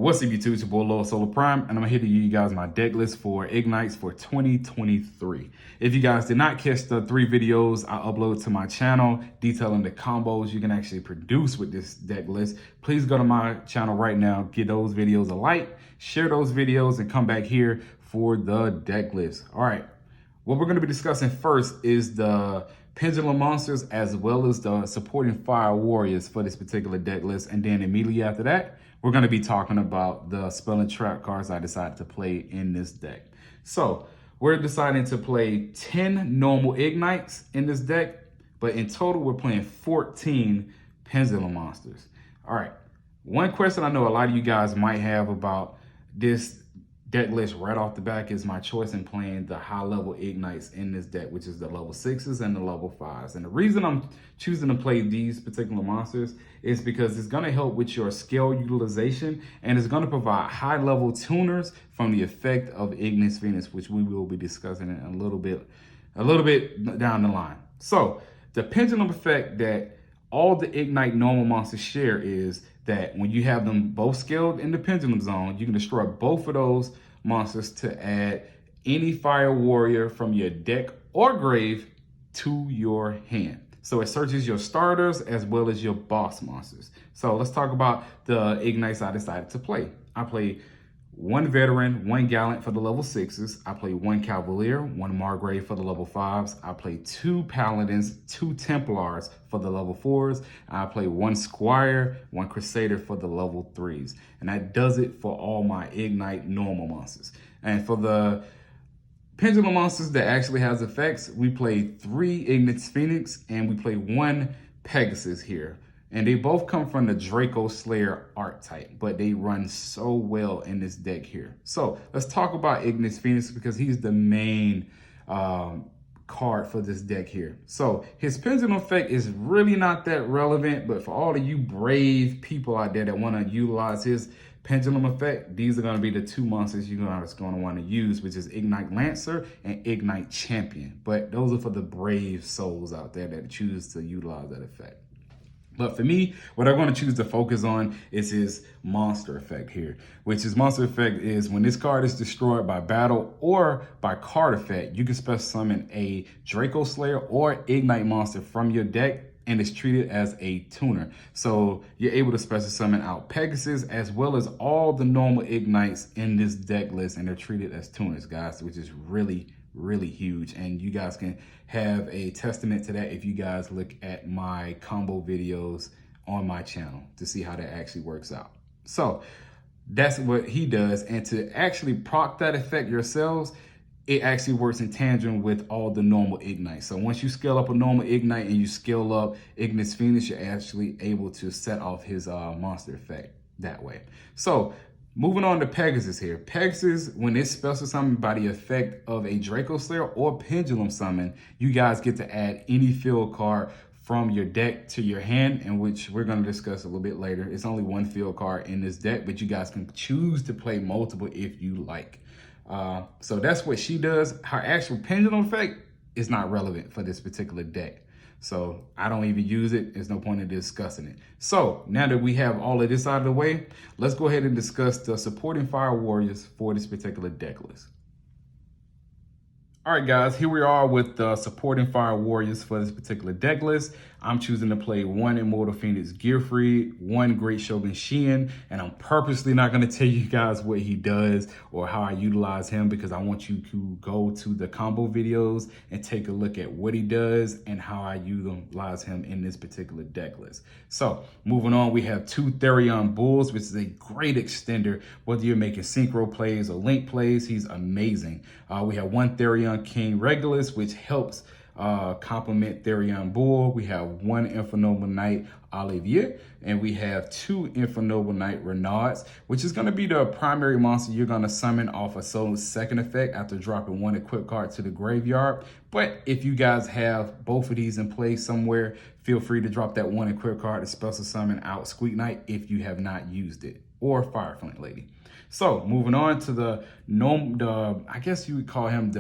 What's up, YouTube? It's your boy Lord Solar Prime, and I'm here to give you guys my deck list for Igknights for 2023. If you guys did not catch the 3 videos I uploaded to my channel detailing the combos you can actually produce with this deck list, please go to my channel right now, give those videos a like, share those videos, and come back here for the deck list. All right, what we're going to be discussing first is the Pendulum Monsters as well as the supporting Fire Warriors for this particular deck list, and then immediately after that, we're going to be talking about the spell and trap cards I decided to play in this deck. So we're deciding to play 10 normal Igknights in this deck, but in total, we're playing 14 Pendulum Monsters. All right. One question I know a lot of you guys might have about this deck list right off the back is my choice in playing the high level Igknights in this deck, which is the level 6s and the level 5s. And the reason I'm choosing to play these particular monsters is because it's going to help with your skill utilization, and it's going to provide high level tuners from the effect of Ignis Venus, which we will be discussing in a little bit down the line. So the pendulum effect that all the Igknight normal monsters share is that when you have them both scaled in the pendulum zone, you can destroy both of those monsters to add any fire warrior from your deck or grave to your hand. So it searches your starters as well as your boss monsters. So let's talk about the Igknights I decided to play. I played 1 veteran, 1 gallant for the level 6s. I played 1 cavalier, 1 margrave for the level 5s. I played 2 paladins, 2 templars for the level 4s. I played 1 squire, 1 crusader for the level 3s. And that does it for all my Igknight normal monsters. And for the pendulum monsters that actually has effects, we played 3 Ignis Phoenix and we played 1 Pegasus here. And they both come from the Draco Slayer archetype, but they run so well in this deck here. So let's talk about Ignis Phoenix because he's the main card for this deck here. So his pendulum effect is really not that relevant, but for all of you brave people out there that want to utilize his pendulum effect, these are going to be the 2 monsters you're going to want to use, which is Igknight Lancer and Igknight Champion. But those are for the brave souls out there that choose to utilize that effect. But for me, what I'm going to choose to focus on is his monster effect here, which his monster effect is when this card is destroyed by battle or by card effect, you can special summon a Draco Slayer or Igknight monster from your deck, and it's treated as a tuner. So you're able to special summon out Pegasus as well as all the normal Igknights in this deck list, and they're treated as tuners, guys, which is really huge. And you guys can have a testament to that if you guys look at my combo videos on my channel to see how that actually works out. So that's what he does. And to actually proc that effect yourselves, it actually works in tandem with all the normal Igknights. So once you scale up a normal Igknight and you scale up Ignis Phoenix, you're actually able to set off his monster effect that way. So moving on to Pegasus here. Pegasus, when it's special summoned by the effect of a Draco Slayer or Pendulum Summon, you guys get to add any field card from your deck to your hand, in which we're going to discuss a little bit later. It's only 1 field card in this deck, but you guys can choose to play multiple if you like. So that's what she does. Her actual pendulum effect is not relevant for this particular deck. So I don't even use it. There's no point in discussing it. So now that we have all of this out of the way, let's go ahead and discuss the supporting Fire Warriors for this particular deck list. All right, guys, here we are with the supporting Fire Warriors for this particular deck list. I'm choosing to play 1 Immortal Phoenix Gearfried, 1 Great Shogun Shien, and I'm purposely not going to tell you guys what he does or how I utilize him because I want you to go to the combo videos and take a look at what he does and how I utilize him in this particular deck list. So moving on, we have 2 Therion Bulls, which is a great extender. Whether you're making synchro plays or link plays, he's amazing. We have 1 Therion King Regulus, which helps complement Therion Bull. We have 1 Infernoble Knight Olivier, and we have 2 Infernoble Knight Renards, which is going to be the primary monster you're going to summon off a solo second effect after dropping 1 equip card to the graveyard. But if you guys have both of these in place somewhere, feel free to drop that 1 equip card to special summon out Igknight if you have not used it, or Fireflint Lady. So moving on to I guess you would call him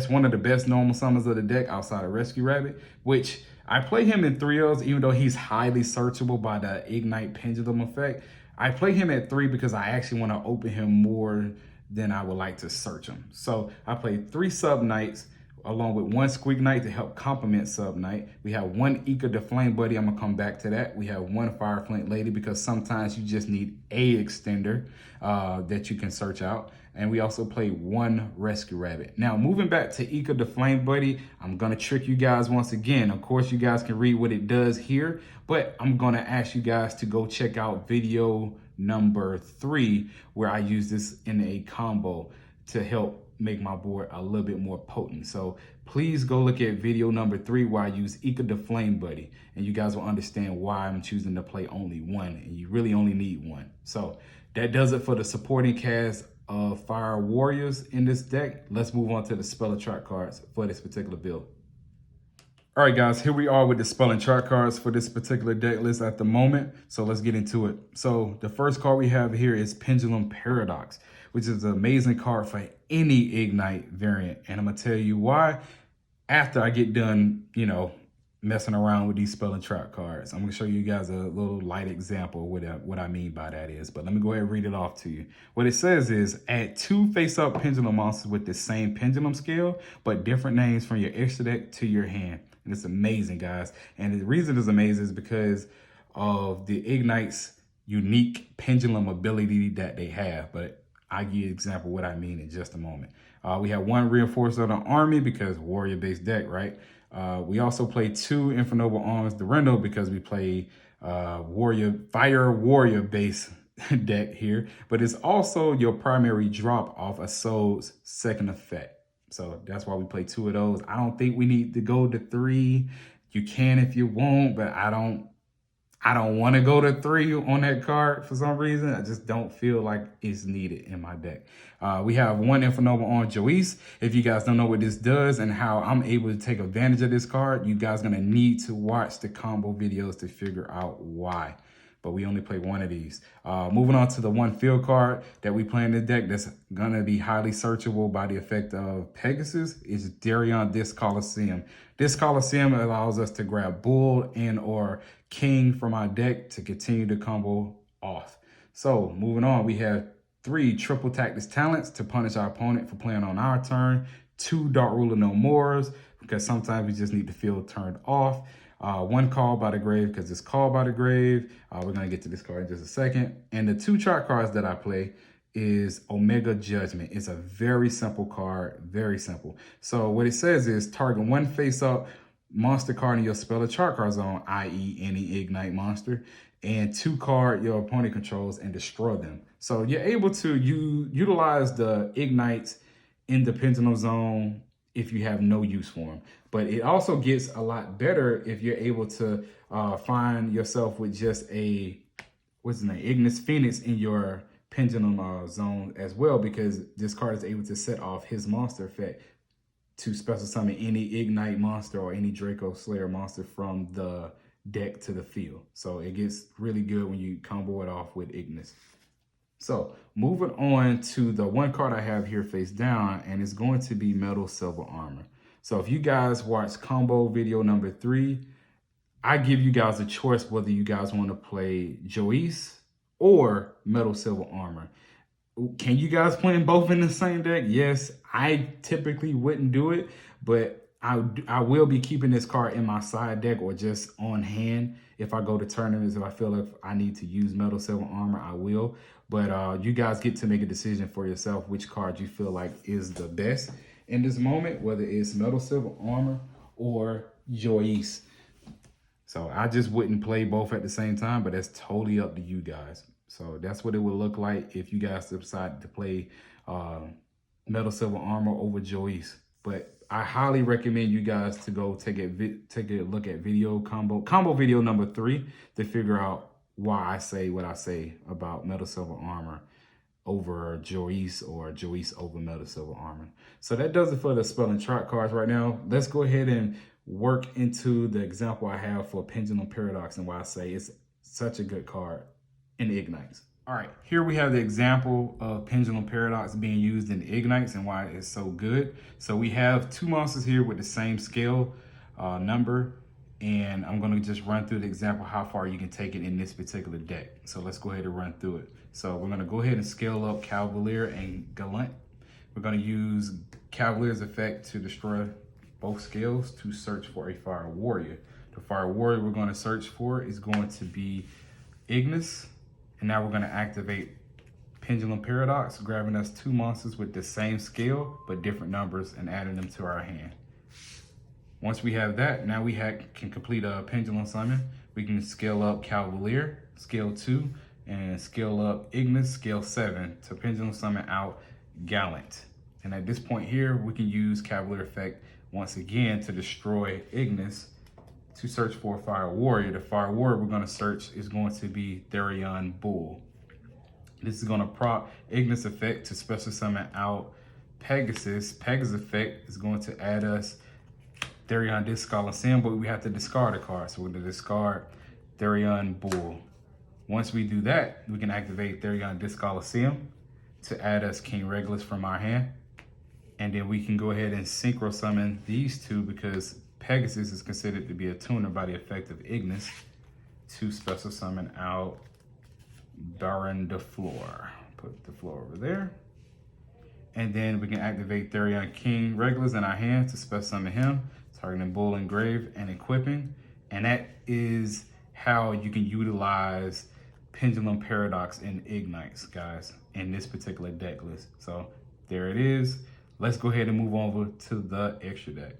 one of the best normal summons of the deck outside of Rescue Rabbit, which I play him in 3Os, even though he's highly searchable by the Igknight Pendulum effect. I play him at 3 because I actually want to open him more than I would like to search him. So I play 3 Sub Knights along with 1 Squeak Knight to help complement Sub Knight. We have 1 Igknight the Flame Buddy. I'm gonna come back to that. We have 1 Fire Flint Lady because sometimes you just need a extender that you can search out. And we also play 1 Rescue Rabbit. Now, moving back to Igknight the Flame Buddy, I'm gonna trick you guys once again. Of course, you guys can read what it does here, but I'm gonna ask you guys to go check out video number 3, where I use this in a combo to help make my board a little bit more potent. So please go look at video number 3 where I use Igknight the Flame Buddy, and you guys will understand why I'm choosing to play only 1, and you really only need 1. So that does it for the supporting cast of Fire Warriors in this deck. Let's move on to the spell and trap cards for this particular build. All right, guys, here we are with the spell and chart cards for this particular deck list at the moment. So let's get into it. So the first card we have here is Pendulum Paradox, which is an amazing card for any Igknight variant. And I'm gonna tell you why after I get done, messing around with these spell and trap cards. I'm gonna show you guys a little light example of what I mean by that is, but let me go ahead and read it off to you. What it says is add 2 face-up pendulum monsters with the same pendulum scale, but different names from your extra deck to your hand. And it's amazing, guys. And the reason it's amazing is because of the Igknight's unique pendulum ability that they have. But I'll give you an example of what I mean in just a moment. We have 1 Reinforcer on the Army because warrior-based deck, right? We also play 2 Infernoble Arms Durendo because we play Fire Warrior-based deck here. But it's also your primary drop off a Soul's second effect. So that's why we play 2 of those. I don't think we need to go to 3. You can if you want, but I don't want to go to 3 on that card for some reason. I just don't feel like it's needed in my deck. We have 1 Infernoble on Joyce. If you guys don't know what this does and how I'm able to take advantage of this card, you guys are going to need to watch the combo videos to figure out why. But we only play 1 of these. Moving on to the 1 field card that we play in the deck that's gonna be highly searchable by the effect of Pegasus is Darion This Coliseum. This Coliseum allows us to grab Bull and or King from our deck to continue the combo off. So moving on, we have 3 Triple Tactics Talents to punish our opponent for playing on our turn, 2 Dark Ruler No Mores because sometimes we just need the field turned off. 1 Call by the Grave because it's Called by the Grave. We're going to get to this card in just a second. And the 2 chart cards that I play is Omega Judgment. It's a very simple card, very simple. So what it says is target 1 face-up monster card in your spell or chart card zone, i.e. any Igknight monster, and 2 card your opponent controls and destroy them. So you're able to utilize the Igknights in the Pendulum Zone if you have no use for them. But it also gets a lot better if you're able to find yourself with just a, Ignis Phoenix in your Pendulum Zone as well, because this card is able to set off his monster effect to special summon any Igknight monster or any Draco Slayer monster from the deck to the field. So it gets really good when you combo it off with Ignis. So moving on to the 1 card I have here face down, and it's going to be Metal Silver Armor. So if you guys watch combo video number 3, I give you guys a choice whether you guys want to play Joyce or Metal Silver Armor. Can you guys play them both in the same deck? Yes, I typically wouldn't do it, but I will be keeping this card in my side deck or just on hand. If I go to tournaments, if I feel like I need to use Metal Silver Armor, I will. But you guys get to make a decision for yourself which card you feel like is the best in this moment, whether it's Metal Silver Armor or Joyce. So I just wouldn't play both at the same time, but that's totally up to you guys. So that's what it would look like if you guys decide to play Metal Silver Armor over Joyce. But I highly recommend you guys to go take a look at combo video number 3 to figure out why I say what I say about Metal Silver Armor over Joyce or Joyce over Metal Silver Armor. So that does it for the spell and trap cards right now. Let's go ahead and work into the example I have for Pendulum Paradox and why I say it's such a good card in Igknights. All right, here we have the example of Pendulum Paradox being used in Igknights and why it's so good. So we have 2 monsters here with the same scale number, And I'm gonna just run through the example how far you can take it in this particular deck. So let's go ahead and run through it. So we're gonna go ahead and scale up Cavalier and Gallant. We're gonna use Cavalier's effect to destroy both scales to search for a Fire Warrior. The Fire Warrior we're gonna search for is going to be Ignis. And now we're gonna activate Pendulum Paradox, grabbing us 2 monsters with the same scale, but different numbers, and adding them to our hand. Once we have that, now we can complete a Pendulum Summon. We can scale up Cavalier, scale 2, and scale up Ignis, scale 7, to Pendulum Summon out Gallant. And at this point here, we can use Cavalier effect once again to destroy Ignis to search for a Fire Warrior. The Fire Warrior we're gonna search is going to be Therion Bull. This is gonna prop Ignis effect to special summon out Pegasus. Pegasus effect is going to add us Therion Disc Coliseum, but we have to discard a card. So we're gonna discard Therion Bull. Once we do that, we can activate Therion Disc Coliseum to add us King Regulus from our hand. And then we can go ahead and synchro summon these two because Pegasus is considered to be a tuner by the effect of Ignis to special summon out Baron de Floor. Put the floor over there. And then we can activate Therion King Regulus in our hand to special summon him, targeting Bull Engrave and equipping. And that is how you can utilize Pendulum Paradox and Ignites, guys, in this particular deck list. So there it is. Let's go ahead and move over to the extra deck.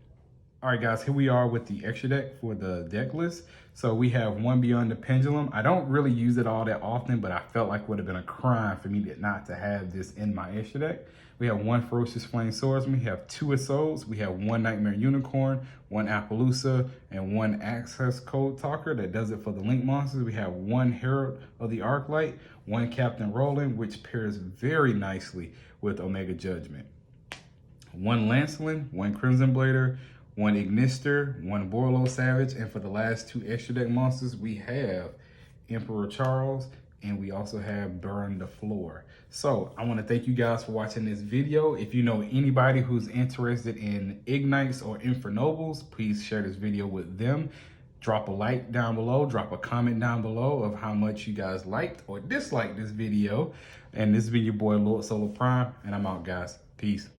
All right, guys, here we are with the extra deck for the deck list. So we have one Beyond the Pendulum. I don't really use it all that often, but I felt like it would have been a crime for me not to have this in my extra deck. We have one Ferocious Flame Swordsman, we have 2 Isoldes, we have 1 Nightmare Unicorn, 1 Appaloosa, and 1 Access Code Talker that does it for the Link monsters. We have 1 Herald of the Arclight, 1 Captain Roland, which pairs very nicely with Omega Judgment. 1 Lancelin, 1 Crimson Blader, 1 Ignister, 1 Borlo Savage, and for the last 2 extra deck monsters, we have Emperor Charles, and we also have Burn the Floor. So I want to thank you guys for watching this video. If you know anybody who's interested in Ignites or Infernobles, please share this video with them. Drop a like down below, drop a comment down below of how much you guys liked or disliked this video. And this has been your boy Lord Solar Prime, and I'm out, guys. Peace.